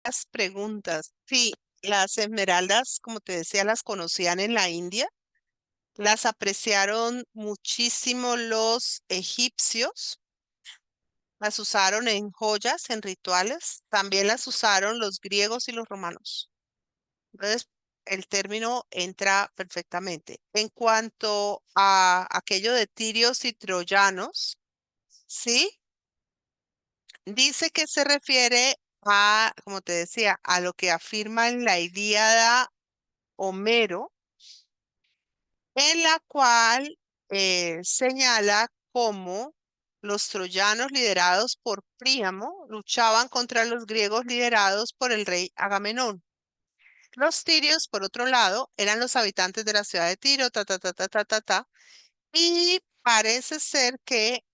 Las preguntas. Sí, las esmeraldas, como te decía, las conocían en la India. Las apreciaron muchísimo los egipcios. Las usaron en joyas, en rituales. También las usaron los griegos y los romanos. Entonces, el término entra perfectamente. En cuanto a aquello de tirios y troyanos, ¿sí? Dice que se refiere a, como te decía, a lo que afirma en la Ilíada Homero, en la cual señala cómo los troyanos liderados por Príamo luchaban contra los griegos liderados por el rey Agamenón. Los tirios, por otro lado, eran los habitantes de la ciudad de Tiro, ta, ta, ta, ta, ta, ta, ta, y parece ser que,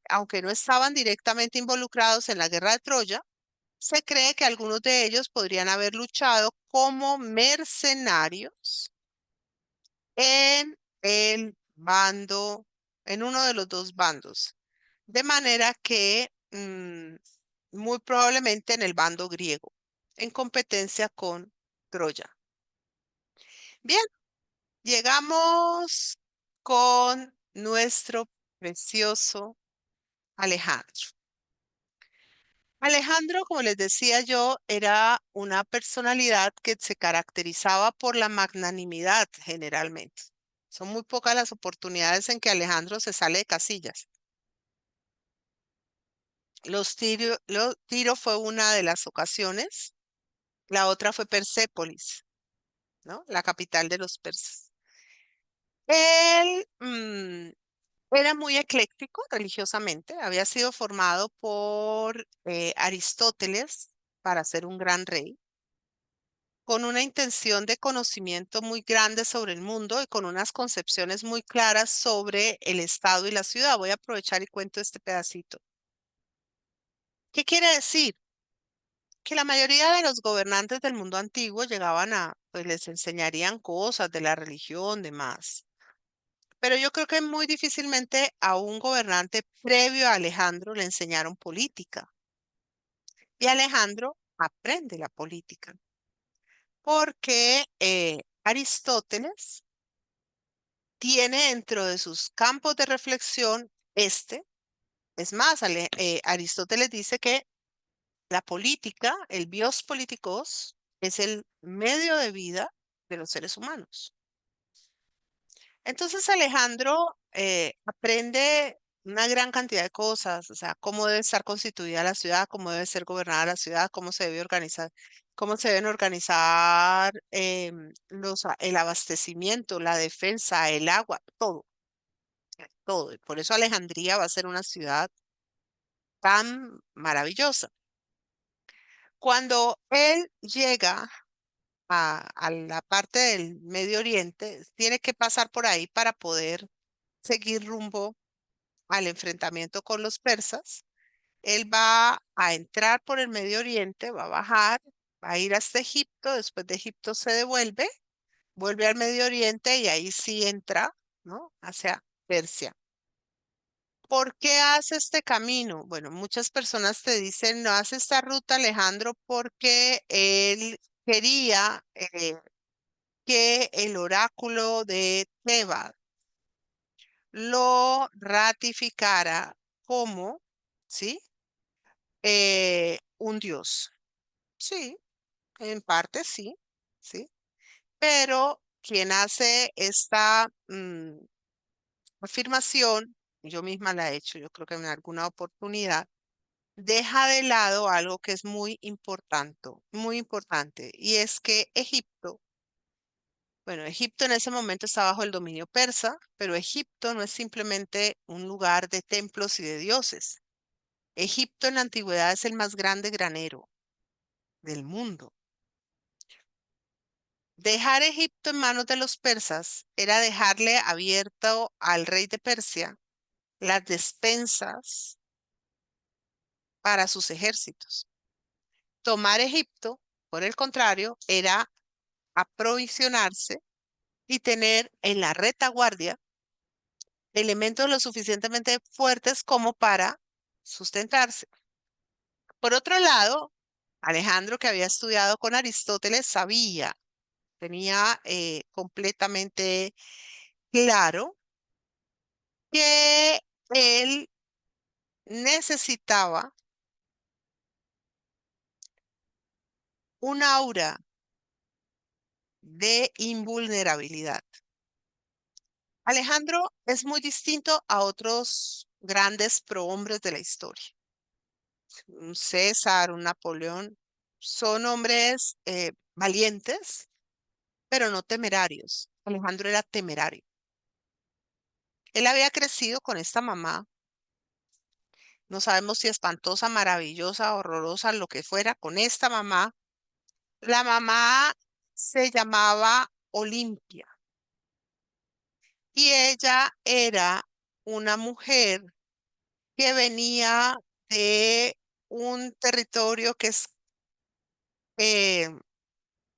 aunque no estaban directamente involucrados en la guerra de Troya, se cree que algunos de ellos podrían haber luchado como mercenarios en el bando, en uno de los dos bandos. De manera que muy probablemente en el bando griego, en competencia con Troya. Bien, llegamos con nuestro precioso Alejandro. Alejandro, como les decía yo, era una personalidad que se caracterizaba por la magnanimidad generalmente. Son muy pocas las oportunidades en que Alejandro se sale de casillas. Tiro fue una de las ocasiones, la otra fue Persépolis, ¿no? La capital de los persas. Él era muy ecléctico religiosamente, había sido formado por Aristóteles para ser un gran rey, con una intención de conocimiento muy grande sobre el mundo y con unas concepciones muy claras sobre el Estado y la ciudad. Voy a aprovechar y cuento este pedacito. ¿Qué quiere decir? Que la mayoría de los gobernantes del mundo antiguo llegaban pues les enseñarían cosas de la religión, demás. Pero yo creo que muy difícilmente a un gobernante previo a Alejandro le enseñaron política. Y Alejandro aprende la política porque Aristóteles tiene dentro de sus campos de reflexión es más, Aristóteles dice que la política, el bios politikos, es el medio de vida de los seres humanos. Entonces Alejandro aprende una gran cantidad de cosas, o sea, cómo debe estar constituida la ciudad, cómo debe ser gobernada la ciudad, cómo se debe organizar, cómo se deben organizar el abastecimiento, la defensa, el agua, todo, todo. Y por eso Alejandría va a ser una ciudad tan maravillosa. Cuando él llega a la parte del Medio Oriente, tiene que pasar por ahí para poder seguir rumbo al enfrentamiento con los persas. Él va a entrar por el Medio Oriente, va a bajar, va a ir hasta Egipto, después de Egipto se devuelve, vuelve al Medio Oriente y ahí sí entra, ¿no? Hacia Persia. ¿Por qué hace este camino? Bueno, muchas personas te dicen, no hace esta ruta, Alejandro, porque él quería que el oráculo de Tebas lo ratificara como, ¿sí? Un dios. Sí, en parte sí, sí. Pero quien hace esta afirmación, yo misma la he hecho, yo creo que en alguna oportunidad, deja de lado algo que es muy importante, y es que Egipto, bueno, Egipto en ese momento está bajo el dominio persa, pero Egipto no es simplemente un lugar de templos y de dioses. Egipto en la antigüedad es el más grande granero del mundo. Dejar Egipto en manos de los persas era dejarle abierto al rey de Persia las despensas para sus ejércitos. Tomar Egipto, por el contrario, era aprovisionarse y tener en la retaguardia elementos lo suficientemente fuertes como para sustentarse. Por otro lado, Alejandro, que había estudiado con Aristóteles, sabía, tenía completamente claro que él necesitaba un aura de invulnerabilidad. Alejandro es muy distinto a otros grandes prohombres de la historia. Un César, un Napoleón, son hombres valientes, pero no temerarios. Alejandro era temerario. Él había crecido con esta mamá, no sabemos si espantosa, maravillosa, horrorosa, lo que fuera, con esta mamá. La mamá se llamaba Olimpia y ella era una mujer que venía de un territorio que es, eh,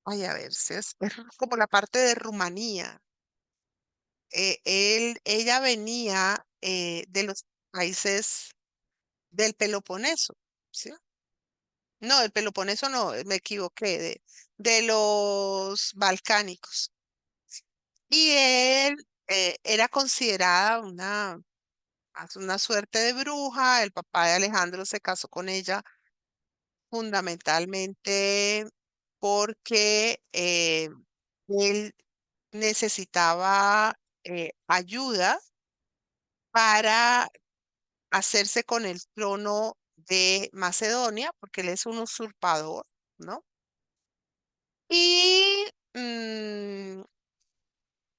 ay, a ver, si es como la parte de Rumanía. Ella venía de los países del Peloponeso, ¿sí? No, del Peloponeso no, me equivoqué, de los balcánicos. Y él era considerada una suerte de bruja. El papá de Alejandro se casó con ella fundamentalmente porque él necesitaba ayuda para hacerse con el trono de Macedonia, porque él es un usurpador, ¿no? Y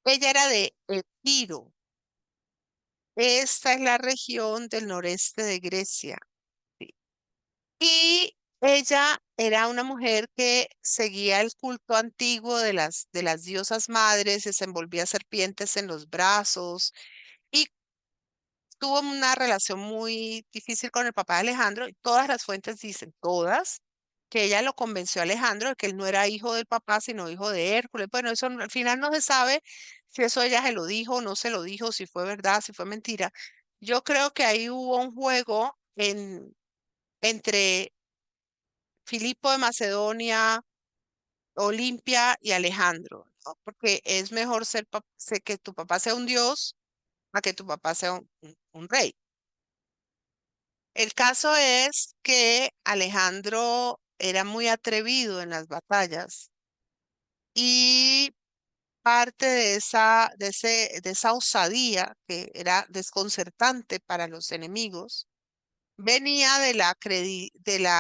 ella era de Epiro. Esta es la región del noreste de Grecia. ¿Sí? Y ella era una mujer que seguía el culto antiguo de las diosas madres, se envolvía serpientes en los brazos y tuvo una relación muy difícil con el papá de Alejandro. Y todas las fuentes dicen, todas, que ella lo convenció a Alejandro de que él no era hijo del papá, sino hijo de Hércules. Bueno, eso al final no se sabe si eso ella se lo dijo o no se lo dijo, si fue verdad, si fue mentira. Yo creo que ahí hubo un juego entre Filipo de Macedonia, Olimpia y Alejandro, ¿no? Porque es mejor que tu papá sea un dios a que tu papá sea un rey. El caso es que Alejandro era muy atrevido en las batallas y parte de esa osadía que era desconcertante para los enemigos venía de la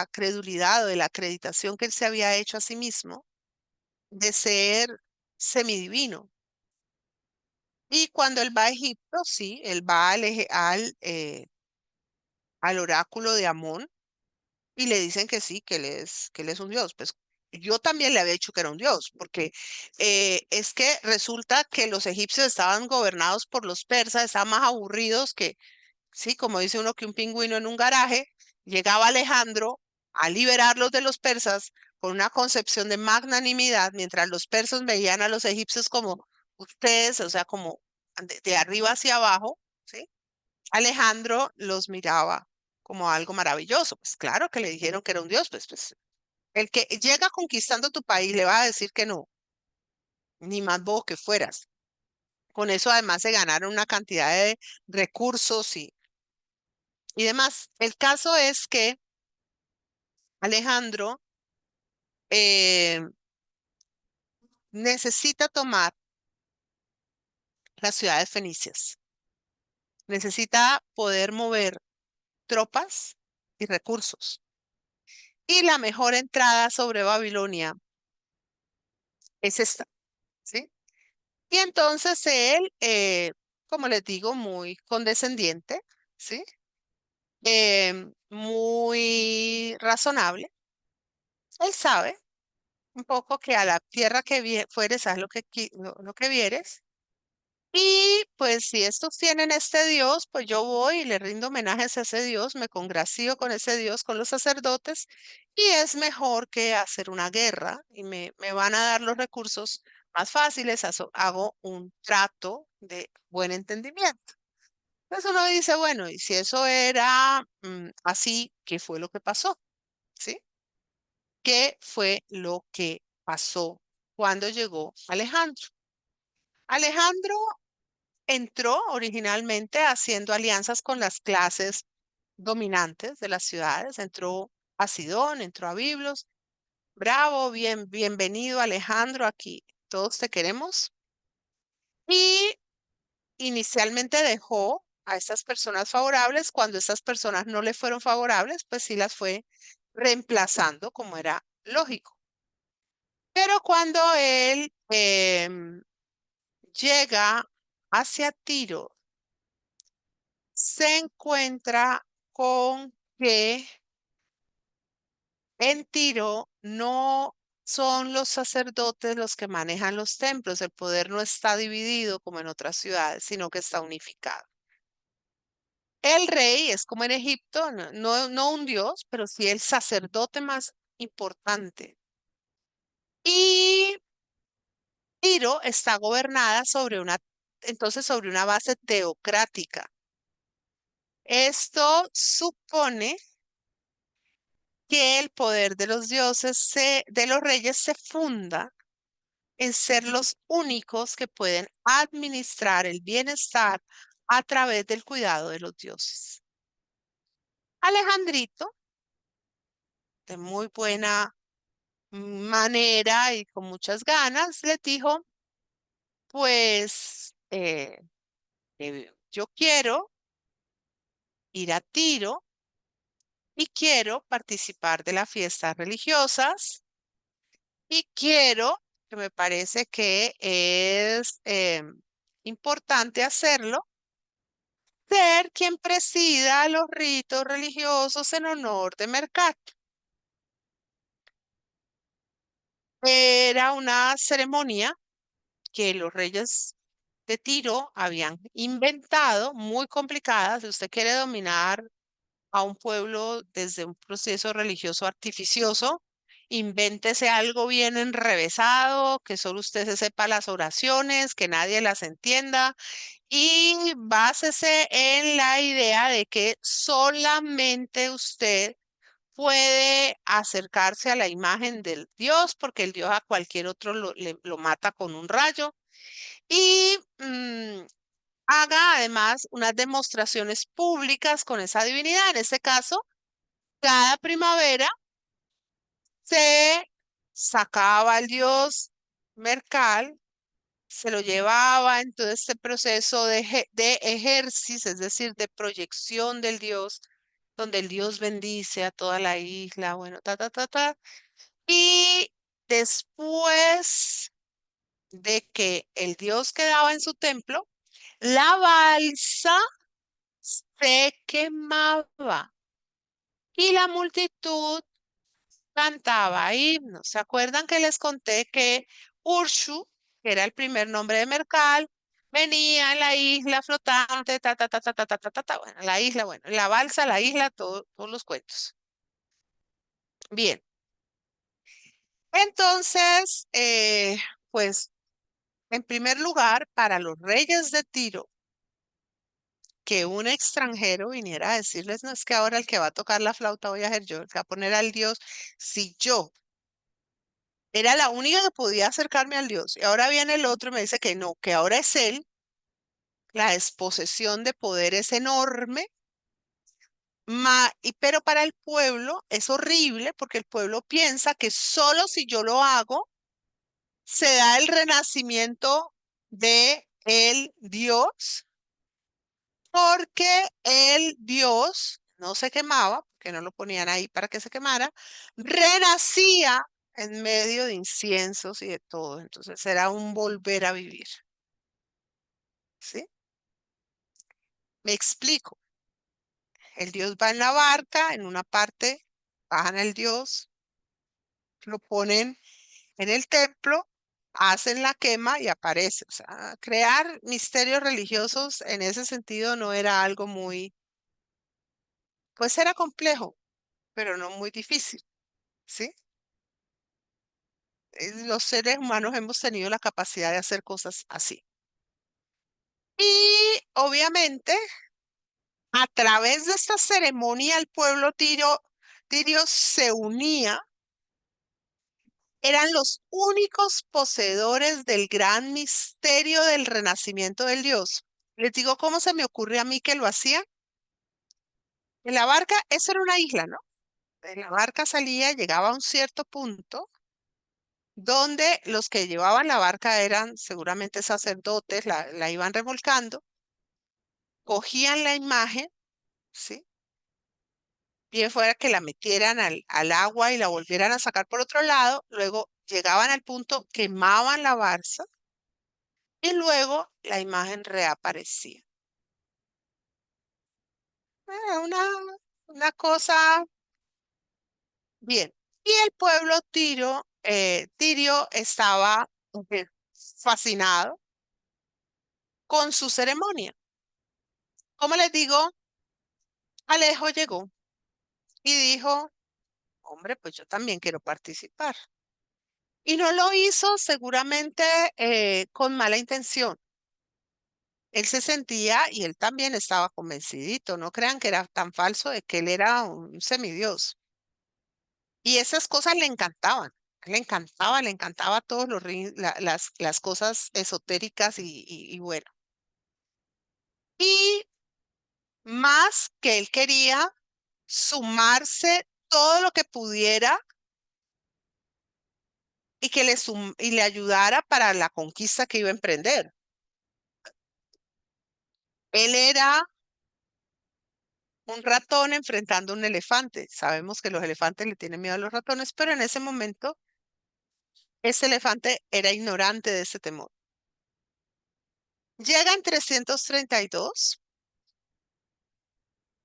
credulidad o de la acreditación que él se había hecho a sí mismo de ser semidivino. Y cuando él va a Egipto, sí, él va al oráculo de Amón y le dicen que sí, que él es un dios. Pues yo también le había dicho que era un dios, porque es que resulta que los egipcios estaban gobernados por los persas, estaban más aburridos que, sí, como dice uno, que un pingüino en un garaje. Llegaba Alejandro a liberarlos de los persas con una concepción de magnanimidad, mientras los persas veían a los egipcios como ustedes, o sea, como de arriba hacia abajo, ¿sí? Alejandro los miraba como algo maravilloso. Pues claro que le dijeron que era un dios, pues el que llega conquistando tu país le va a decir que no, ni más bobo que fueras. Con eso además se ganaron una cantidad de recursos y demás. El caso es que Alejandro eh, necesita tomar la ciudad de Fenicias. Necesita poder mover tropas y recursos. Y la mejor entrada sobre Babilonia es esta, ¿sí? Y entonces él, como les digo, muy condescendiente, ¿sí? Muy razonable. Él sabe un poco que a la tierra que fueres, haz lo que vieres. Y pues si estos tienen este Dios, pues yo voy y le rindo homenajes a ese Dios, me congracio con ese Dios, con los sacerdotes, y es mejor que hacer una guerra y me van a dar los recursos más fáciles, hago un trato de buen entendimiento. Entonces uno dice, bueno, y si eso era así, ¿qué fue lo que pasó? ¿Sí? ¿Qué fue lo que pasó cuando llegó Alejandro? Alejandro entró originalmente haciendo alianzas con las clases dominantes de las ciudades. Entró a Sidón, entró a Biblos. Bravo, bienvenido Alejandro, aquí todos te queremos. Y inicialmente dejó a estas personas favorables. Cuando estas personas no le fueron favorables, pues sí las fue reemplazando como era lógico. Pero cuando él llega hacia Tiro, se encuentra con que en Tiro no son los sacerdotes los que manejan los templos. El poder no está dividido como en otras ciudades, sino que está unificado. El rey es como en Egipto, no un dios, pero sí el sacerdote más importante. Y Tiro está gobernada entonces sobre una base teocrática. Esto supone que el poder de los de los reyes se funda en ser los únicos que pueden administrar el bienestar a través del cuidado de los dioses. Alejandrito, de muy buena manera y con muchas ganas, les dijo, pues yo quiero ir a Tiro y quiero participar de las fiestas religiosas y quiero, que me parece que es importante hacerlo, ser quien presida los ritos religiosos en honor de Mercat. Era una ceremonia que los reyes de Tiro habían inventado, muy complicada. Si usted quiere dominar a un pueblo desde un proceso religioso artificioso, invéntese algo bien enrevesado, que solo usted se sepa las oraciones, que nadie las entienda y básese en la idea de que solamente usted puede acercarse a la imagen del Dios, porque el Dios a cualquier otro lo mata con un rayo. Y haga además unas demostraciones públicas con esa divinidad. En este caso, cada primavera se sacaba al dios Mercal, se lo llevaba en todo este proceso de ejercicio, es decir, de proyección del dios, donde el dios bendice a toda la isla, bueno, ta, ta, ta, ta. Y después de que el dios quedaba en su templo, la balsa se quemaba y la multitud cantaba himnos. ¿Se acuerdan que les conté que Urshu, que era el primer nombre de Mercal, venía a la isla flotante, ta, ta, ta, ta, ta, ta, ta, ta, ta, bueno, la isla, bueno, la balsa, la isla, todos los cuentos. Bien, entonces, pues, en primer lugar, para los reyes de Tiro, que un extranjero viniera a decirles, no es que ahora el que va a tocar la flauta voy a ser yo, el que va a poner al Dios, si yo era la única que podía acercarme al Dios. Y ahora viene el otro y me dice que no, que ahora es él. La desposesión de poder es enorme. Pero para el pueblo es horrible porque el pueblo piensa que solo si yo lo hago se da el renacimiento de el Dios, porque el Dios no se quemaba, porque no lo ponían ahí para que se quemara, renacía en medio de inciensos y de todo. Entonces era un volver a vivir. ¿Sí? Me explico. El Dios va en la barca, en una parte bajan el Dios, lo ponen en el templo, hacen la quema y aparece. O sea, crear misterios religiosos en ese sentido no era algo muy, pues era complejo, pero no muy difícil. ¿Sí? Los seres humanos hemos tenido la capacidad de hacer cosas así. Y obviamente, a través de esta ceremonia, el pueblo tirio se unía eran los únicos poseedores del gran misterio del renacimiento del Dios. Les digo cómo se me ocurre a mí que lo hacían. En la barca, eso era una isla, ¿no? En la barca salía, llegaba a un cierto punto donde los que llevaban la barca eran seguramente sacerdotes, la iban remolcando, cogían la imagen, ¿sí? Bien fuera que la metieran al agua y la volvieran a sacar por otro lado, luego llegaban al punto, quemaban la barza y luego la imagen reaparecía. Era una cosa bien. Y el pueblo tirio estaba fascinado con su ceremonia. Como les digo, Alejo llegó y dijo, hombre, pues yo también quiero participar. Y no lo hizo seguramente con mala intención. Él se sentía y él también estaba convencidito. No crean que era tan falso de que él era un semidios. Y esas cosas le encantaban. Le encantaba todos las cosas esotéricas y bueno. Y más que él quería sumarse todo lo que pudiera y que y le ayudara para la conquista que iba a emprender. Él era un ratón enfrentando a un elefante. Sabemos que los elefantes le tienen miedo a los ratones, pero en ese momento ese elefante era ignorante de ese temor. Llega en 332,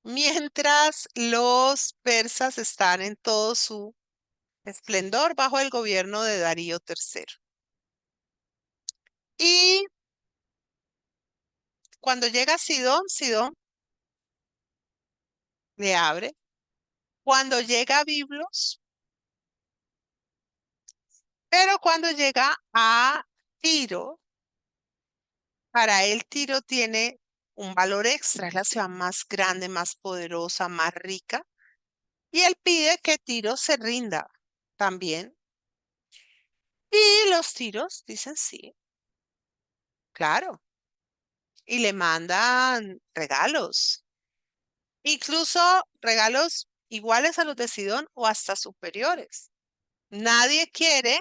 mientras los persas están en todo su esplendor bajo el gobierno de Darío III. Y cuando llega Sidón, Sidón le abre. Cuando llega Biblos, pero cuando llega a Tiro, para él Tiro tiene un valor extra, es la ciudad más grande, más poderosa, más rica, y él pide que Tiro se rinda también. Y los tiros dicen sí, claro, y le mandan regalos, incluso regalos iguales a los de Sidón o hasta superiores. Nadie quiere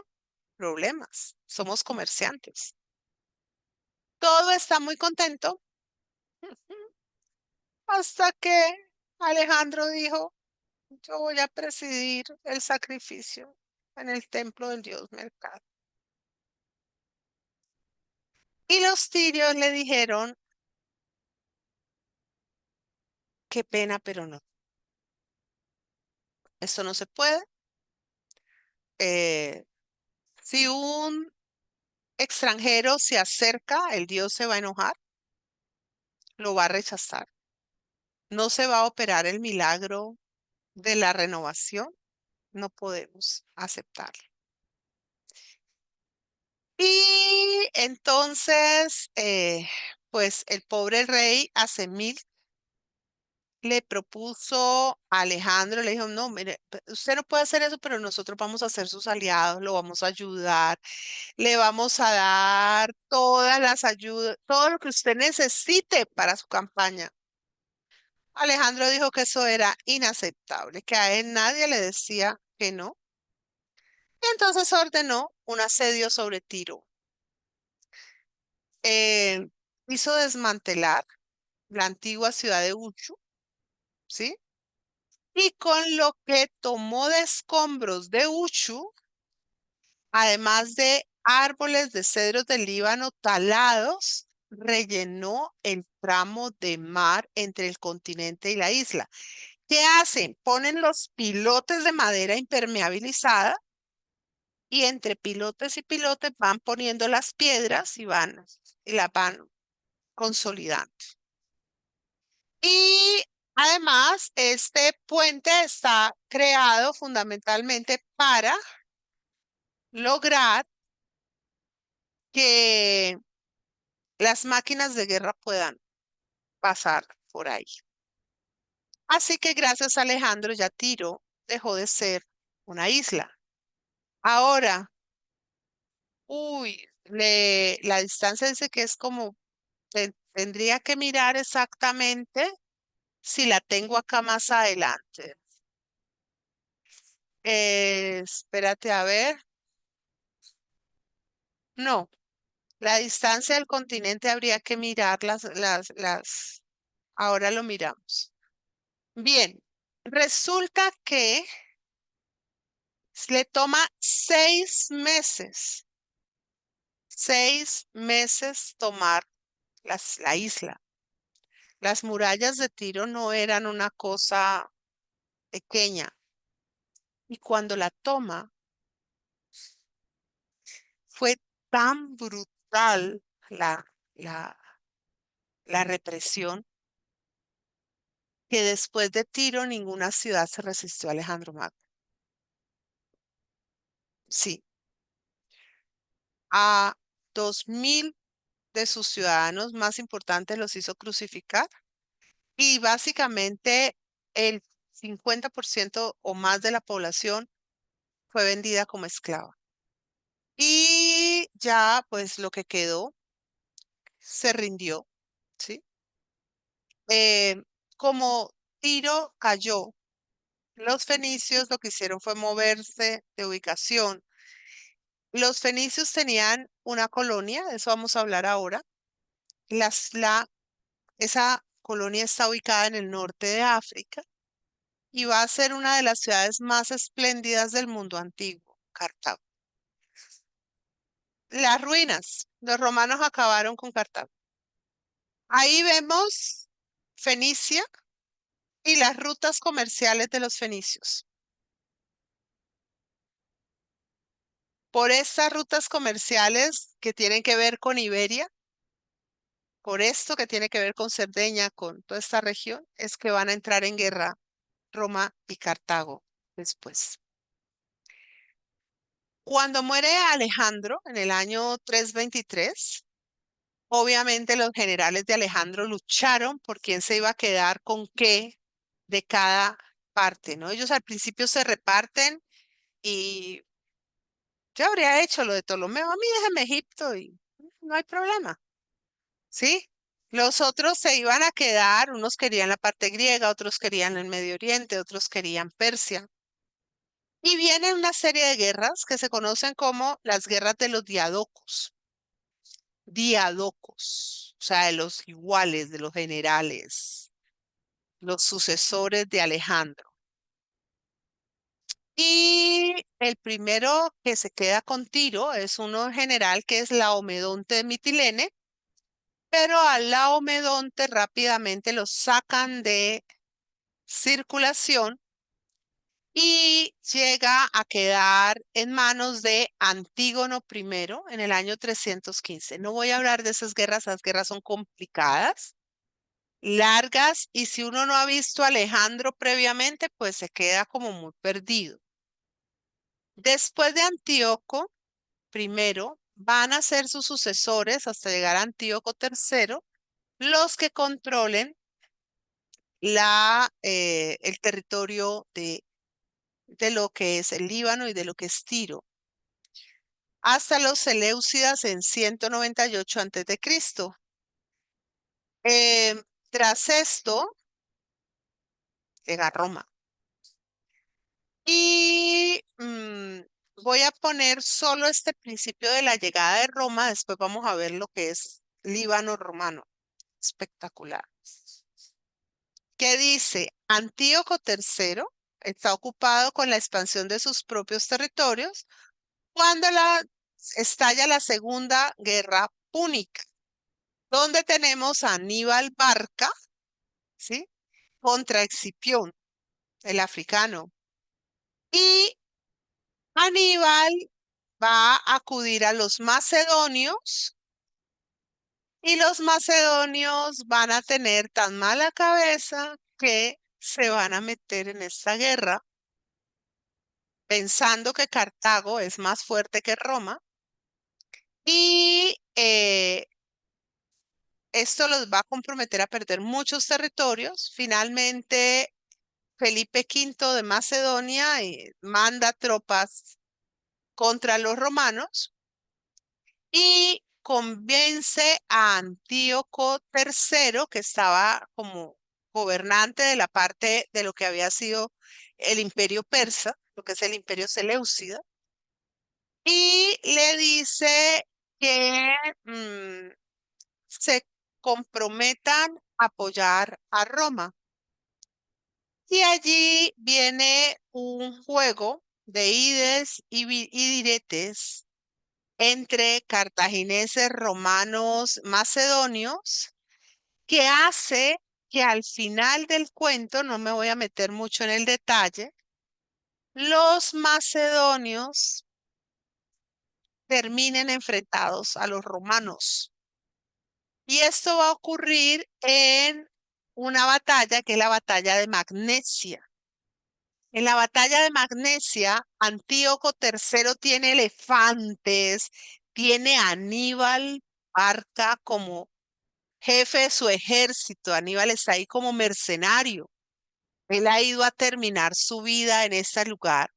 problemas, somos comerciantes. Todo está muy contento hasta que Alejandro dijo, yo voy a presidir el sacrificio en el templo del dios Mercado. Y los tirios le dijeron, qué pena, pero no, esto no se puede. Eh, si un extranjero se acerca, el dios se va a enojar, lo va a rechazar. No se va a operar el milagro de la renovación, no podemos aceptarlo. Y entonces, pues el pobre rey Asemil le propuso a Alejandro, le dijo, no, mire, usted no puede hacer eso, pero nosotros vamos a ser sus aliados, lo vamos a ayudar, le vamos a dar todas las ayudas, todo lo que usted necesite para su campaña. Alejandro dijo que eso era inaceptable, que a él nadie le decía que no. Y entonces ordenó un asedio sobre Tiro. Eh, Hizo desmantelar la antigua ciudad de Uchu, ¿sí? Y con lo que tomó de escombros de Uchu, además de árboles de cedros del Líbano talados, rellenó el tramo de mar entre el continente y la isla. ¿Qué hacen? Ponen los pilotes de madera impermeabilizada y entre pilotes y pilotes van poniendo las piedras y las van consolidando. Y además, este puente está creado fundamentalmente para lograr que las máquinas de guerra puedan pasar por ahí. Así que gracias a Alejandro ya Tiro dejó de ser una isla. Ahora, la distancia dice que es como, tendría que mirar exactamente si la tengo acá más adelante. Espérate a ver. No, la distancia del continente habría que mirar ahora lo miramos. Bien, resulta que le toma 6 meses tomar la isla. Las murallas de Tiro no eran una cosa pequeña. Y cuando la toma, fue tan brutal la, la, la represión que después de Tiro ninguna ciudad se resistió a Alejandro Magno. Sí, a 2.000 de sus ciudadanos más importantes los hizo crucificar y básicamente el 50% o más de la población fue vendida como esclava. Y ya pues lo que quedó se rindió, ¿sí? Eh, como Tiro cayó, los fenicios lo que hicieron fue moverse de ubicación. Los fenicios tenían una colonia, de eso vamos a hablar ahora. Esa colonia está ubicada en el norte de África y va a ser una de las ciudades más espléndidas del mundo antiguo, Cartago. Las ruinas, los romanos acabaron con Cartago. Ahí vemos Fenicia y las rutas comerciales de los fenicios. Por estas rutas comerciales que tienen que ver con Iberia, por esto que tiene que ver con Cerdeña, con toda esta región, es que van a entrar en guerra Roma y Cartago después. Cuando muere Alejandro en el año 323, obviamente los generales de Alejandro lucharon por quién se iba a quedar con qué de cada parte, ¿no? Ellos al principio se reparten y yo habría hecho lo de Ptolomeo, a mí déjame Egipto y no hay problema, ¿sí? Los otros se iban a quedar, unos querían la parte griega, otros querían el Medio Oriente, otros querían Persia. Y vienen una serie de guerras que se conocen como las guerras de los diadocos. Diadocos, o sea, de los iguales, de los generales, los sucesores de Alejandro. Y el primero que se queda con Tiro es uno general que es Laomedonte de Mitilene, pero a Laomedonte rápidamente lo sacan de circulación y llega a quedar en manos de Antígono I en el año 315. No voy a hablar de esas guerras son complicadas, largas, y si uno no ha visto a Alejandro previamente, pues se queda como muy perdido. Después de Antíoco I, van a ser sus sucesores hasta llegar a Antíoco III, los que controlen el territorio de lo que es el Líbano y de lo que es Tiro, hasta los Seleucidas en 198 a.C. Tras esto, llega Roma. Y voy a poner solo este principio de la llegada de Roma, después vamos a ver lo que es Líbano romano. Espectacular. ¿Qué dice? Antíoco III está ocupado con la expansión de sus propios territorios cuando estalla la Segunda Guerra Púnica, donde tenemos a Aníbal Barca, ¿sí? Contra Escipión, el africano. Y Aníbal va a acudir a los macedonios y los macedonios van a tener tan mala cabeza que se van a meter en esta guerra pensando que Cartago es más fuerte que Roma y esto los va a comprometer a perder muchos territorios. Finalmente, Felipe V de Macedonia manda tropas contra los romanos y convence a Antíoco III, que estaba como gobernante de la parte de lo que había sido el imperio persa, lo que es el imperio seleucida, y le dice que se comprometan a apoyar a Roma. Y allí viene un juego de ides y diretes entre cartagineses, romanos, macedonios, que hace que al final del cuento, no me voy a meter mucho en el detalle, los macedonios terminen enfrentados a los romanos. Y esto va a ocurrir en una batalla que es la batalla de Magnesia. En la batalla de Magnesia, Antíoco III tiene elefantes, tiene a Aníbal Barca como jefe de su ejército. Aníbal está ahí como mercenario. Él ha ido a terminar su vida en este lugar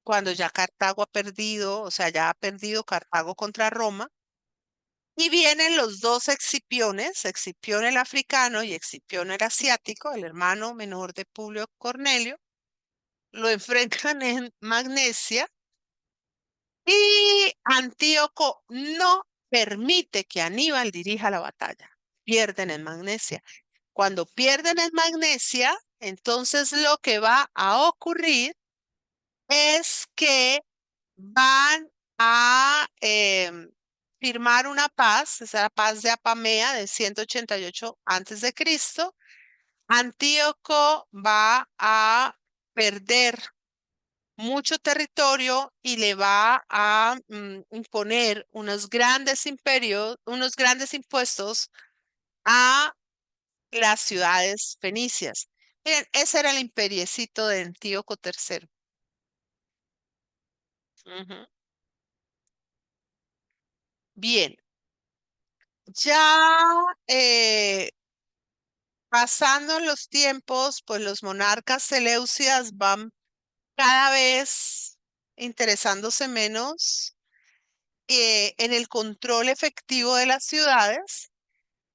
cuando ya Cartago ha perdido, o sea, ya ha perdido Cartago contra Roma. Y vienen los dos Escipiones, Escipión el africano y Escipión el asiático, el hermano menor de Publio Cornelio, lo enfrentan en Magnesia y Antíoco no permite que Aníbal dirija la batalla. Pierden en Magnesia. Cuando pierden en Magnesia, entonces lo que va a ocurrir es que van a firmar una paz, es la paz de Apamea de 188 antes de Cristo. Antíoco va a perder mucho territorio y le va a imponer unos grandes imperios, unos grandes impuestos a las ciudades fenicias. Miren, ese era el imperiecito de Antíoco III. Ujú. Bien, ya pasando los tiempos, pues los monarcas seleucidas van cada vez interesándose menos en el control efectivo de las ciudades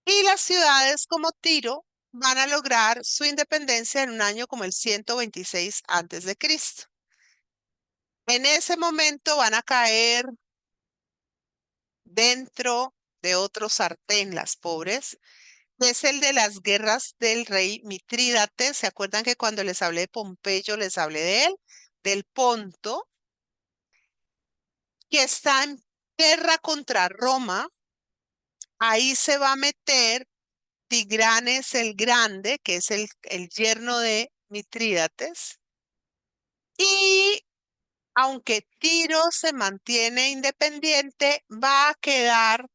y las ciudades como Tiro van a lograr su independencia en un año como el 126 antes de Cristo. En ese momento van a caer dentro de otro sartén las pobres, que es el de las guerras del rey Mitrídates. ¿Se acuerdan que cuando les hablé de Pompeyo les hablé de él? Del Ponto, que está en guerra contra Roma. Ahí se va a meter Tigranes el Grande, que es el yerno de Mitrídates. Y aunque Tiro se mantiene independiente, va a quedar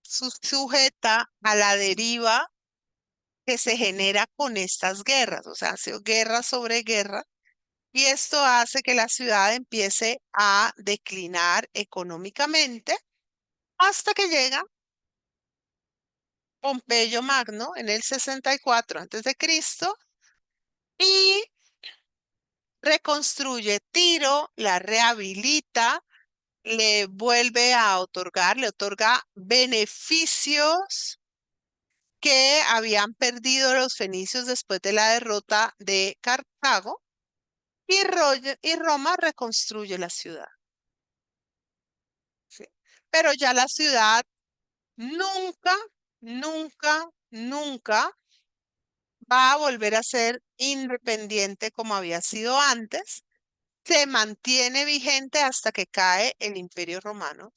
sujeta a la deriva que se genera con estas guerras, o sea, ha sido guerra sobre guerra, y esto hace que la ciudad empiece a declinar económicamente hasta que llega Pompeyo Magno en el 64 antes de Cristo y reconstruye Tiro, la rehabilita, le vuelve a otorgar, le otorga beneficios que habían perdido los fenicios después de la derrota de Cartago y Roma reconstruye la ciudad. ¿Sí? Pero ya la ciudad nunca, nunca, nunca va a volver a ser independiente como había sido antes. Se mantiene vigente hasta que cae el Imperio Romano,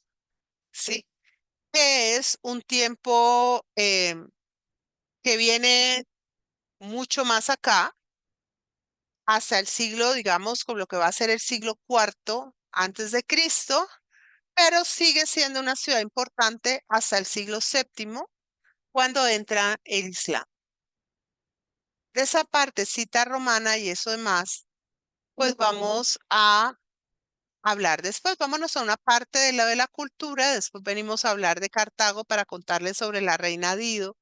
¿sí? Que es un tiempo que viene mucho más acá, hasta el siglo, digamos, con lo que va a ser el siglo cuarto antes de Cristo, pero sigue siendo una ciudad importante hasta el siglo séptimo, cuando entra el Islam. De esa partecita romana y eso demás, pues vamos a hablar después. Vámonos a una parte de la cultura, después venimos a hablar de Cartago para contarles sobre la reina Dido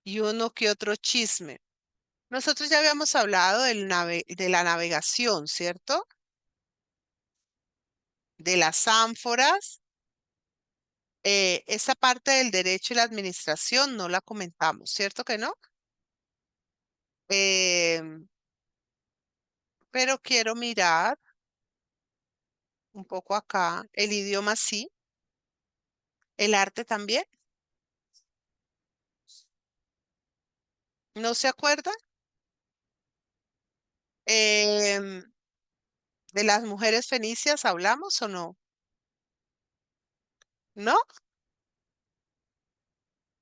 y uno que otro chisme. Nosotros ya habíamos hablado de la navegación, ¿cierto? de las ánforas. Esta parte del derecho y la administración no la comentamos, ¿cierto que no? Em, pero quiero mirar un poco acá. El idioma sí, el arte también. ¿No se acuerda? Em, ¿De las mujeres fenicias hablamos o no? ¿No?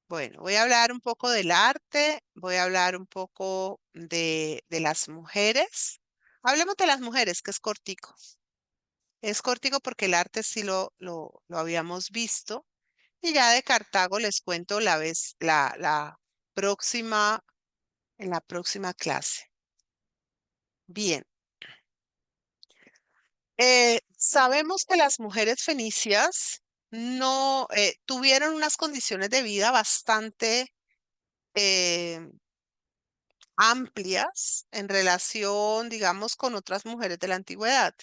Bueno, voy a hablar un poco del arte, voy a hablar un poco de las mujeres. Hablemos de las mujeres, que es cortico. Es cortico porque el arte sí lo habíamos visto. Y ya de Cartago les cuento la próxima, en la próxima clase. Bien, sabemos que las mujeres fenicias no tuvieron unas condiciones de vida bastante eh, amplias en relación, digamos, con otras mujeres de la antigüedad.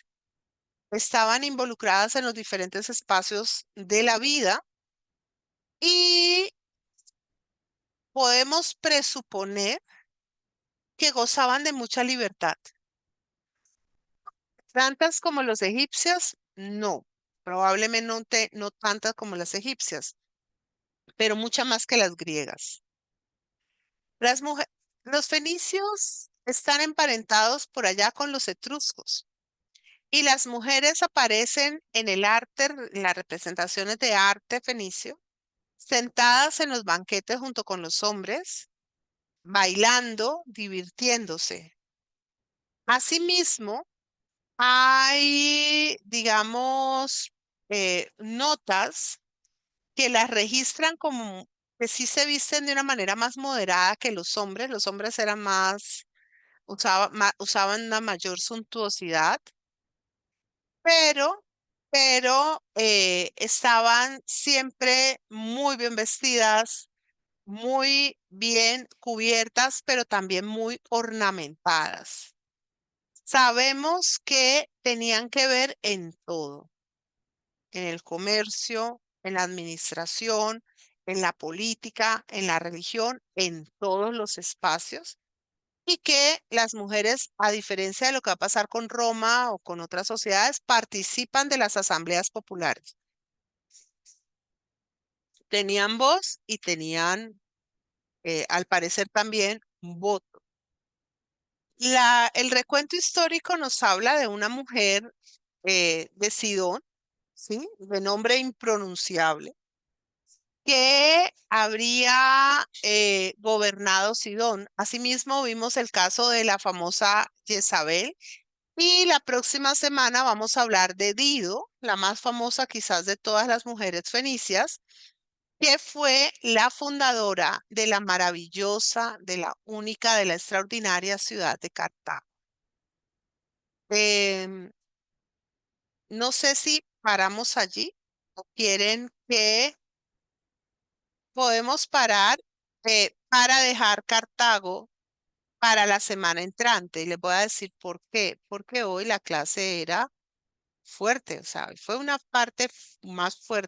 Estaban involucradas en los diferentes espacios de la vida y podemos presuponer que gozaban de mucha libertad. Tantas como los egipcios, no. Probablemente no tantas como las egipcias, pero muchas más que las griegas. Las mujeres, los fenicios están emparentados por allá con los etruscos. Y las mujeres aparecen en el arte, en las representaciones de arte fenicio, sentadas en los banquetes junto con los hombres, bailando, divirtiéndose. Asimismo, hay, digamos, notas que las registran como que sí se visten de una manera más moderada que los hombres. Los hombres eran más, usaban una mayor suntuosidad, pero, pero estaban siempre muy bien vestidas, muy bien cubiertas, pero también muy ornamentadas. Sabemos que tenían que ver en todo, en el comercio, en la administración, en la política, en la religión, en todos los espacios, y que las mujeres, a diferencia de lo que va a pasar con Roma o con otras sociedades, participan de las asambleas populares. Tenían voz y tenían, al parecer también, voto. El recuento histórico nos habla de una mujer de Sidón, ¿sí? De nombre impronunciable, que habría gobernado Sidón. Asimismo, vimos el caso de la famosa Jezabel. Y la próxima semana vamos a hablar de Dido, la más famosa quizás de todas las mujeres fenicias, que fue la fundadora de la maravillosa, de la única, de la extraordinaria ciudad de Cartago. Em, no sé si paramos allí o quieren que podemos parar para dejar Cartago para la semana entrante. Y les voy a decir por qué. Porque hoy la clase era fuerte, o sea, fue una parte más fuerte.